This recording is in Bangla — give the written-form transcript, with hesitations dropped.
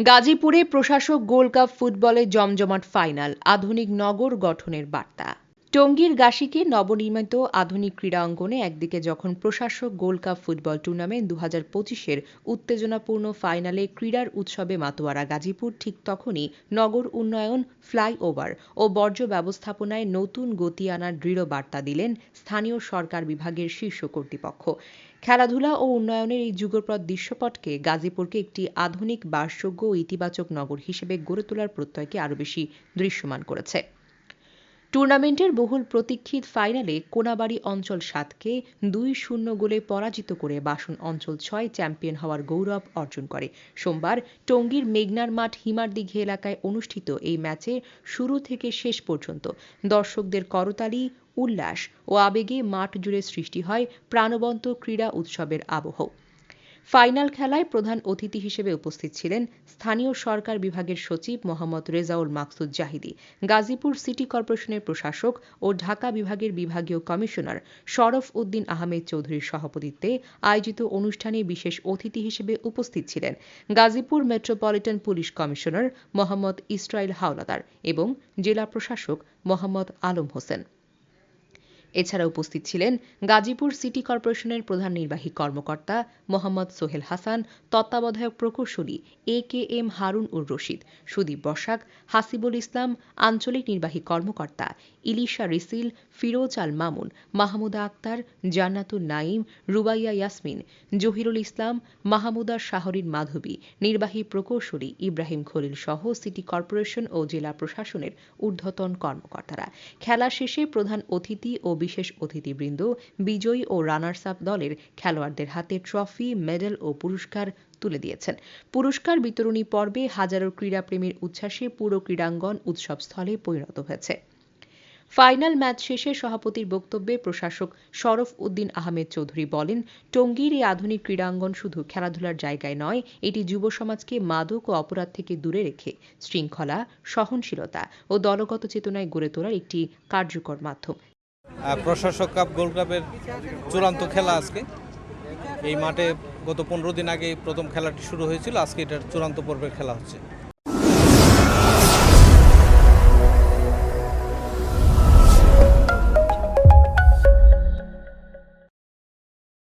গাজীপুরে প্রশাসক গোল্ড কাপ ফুটবলে জমজমাট ফাইনাল, আধুনিক নগর গঠনের বার্তা। টঙ্গীর গাশিকে নবনির্মিত আধুনিক ক্রীড়া অঙ্গনে একদিকে যখন প্রশাসক গোল্ড কাপ ফুটবল টুর্নামেন্ট ২০২৫-এর উত্তেজনাপূর্ণ ফাইনালে ক্রীড়ার উৎসবে মাতোয়ারা গাজীপুর, ঠিক তখনই নগর উন্নয়ন, ফ্লাইওভার ও বর্জ্য ব্যবস্থাপনায় নতুন গতি আনার দৃঢ় বার্তা দিলেন স্থানীয় সরকার বিভাগের শীর্ষ কর্তৃপক্ষ। খেলাধুলা ও উন্নয়নের এই যুগপৎ দৃশ্যপটকে গাজীপুরকে একটি আধুনিক, বাসযোগ্য ও ইতিবাচক নগর হিসেবে গড়ে তোলার প্রত্যয়কে আরও বেশি দৃশ্যমান করেছে। টুর্নামেন্টের বহুল প্রতীক্ষিত ফাইনালে কোনাবাড়ী অঞ্চল ৭কে ২-০ গোলে পরাজিত করে বাসন অঞ্চল ৬ চ্যাম্পিয়ন হওয়ার গৌরব অর্জন করে। সোমবার টঙ্গীর মেঘনার মাঠ হিমারদিঘি এলাকায় অনুষ্ঠিত এই ম্যাচে শুরু থেকে শেষ পর্যন্ত দর্শকদের করতালি, উল্লাস ও আবেগে মাঠ জুড়ে সৃষ্টি হয় প্রাণবন্ত ক্রীড়া উৎসবের আবহ। ফাইনাল খেলায় প্রধান অতিথি হিসেবে উপস্থিত ছিলেন স্থানীয় সরকার বিভাগের সচিব মোহাম্মদ রেজাউল মাকসুদ জাহিদি, গাজীপুর সিটি কর্পোরেশনের প্রশাসক ও ঢাকা বিভাগের বিভাগীয় কমিশনার শরফ উদ্দিন আহমেদ চৌধুরীর সভাপতিত্বে আয়োজিত অনুষ্ঠানে বিশেষ অতিথি হিসেবে উপস্থিত ছিলেন Gazipur metropolitan police commissioner Mohammad Israil Howlader এবং জেলা প্রশাসক মোহাম্মদ আলম হোসেন। এছাড়া উপস্থিত ছিলেন গাজীপুর সিটি কর্পোরেশনের প্রধান নির্বাহী কর্মকর্তা মোহাম্মদ সোহেল হাসান, তত্ত্বাবধায়ক প্রকৌশলী AKM হারুন উর রশিদ, সুদীপ বসাক, হাসিবুল ইসলাম, আঞ্চলিক নির্বাহী কর্মকর্তা ইলিশা রিসিল, ফিরোজ আল মামুন, মাহমুদা আক্তার, জান্নাতুন নাইম, রুবাইয়া ইয়াসমিন, জহিরুল ইসলাম, মাহমুদা শাহরিন মাধবী, নির্বাহী প্রকৌশলী ইব্রাহিম খলিল সহ সিটি কর্পোরেশন ও জেলা প্রশাসনের ঊর্ধ্বতন কর্মকর্তারা। খেলা শেষে প্রধান অতিথি ও বিশেষ অতিথিবৃন্দ বিজয়ী ও রানার্স আপ দলের খেলোয়াড়দের হাতে ট্রফি, মেডেল ও পুরস্কার তুলে দিয়েছেন। পুরস্কার বিতরণী পর্বে হাজারো ক্রীড়াপ্রেমীর উচ্ছ্বাসে পুরো ক্রীড়াঙ্গন উৎসবস্থলে পরিণত হয়েছে। ফাইনাল ম্যাচ শেষে সভাপতির বক্তব্যে প্রশাসক শরফ উদ্দিন আহমেদ চৌধুরী বলেন, টঙ্গীর এই আধুনিক ক্রীড়াঙ্গন শুধু খেলাধুলার জায়গায় নয়, এটি যুব সমাজকে মাদক ও অপরাধ থেকে দূরে রেখে শৃঙ্খলা, সহনশীলতা ও দলগত চেতনায় গড়ে তোলার একটি কার্যকর মাধ্যম। প্রশাসক কাপ গোল্ড কাপের চূড়ান্ত খেলা আজকে এই মাঠে গত 15 দিন আগে প্রথম খেলাটি শুরু হয়েছিল, আজকে এটার চূড়ান্ত পর্বের খেলা হচ্ছে।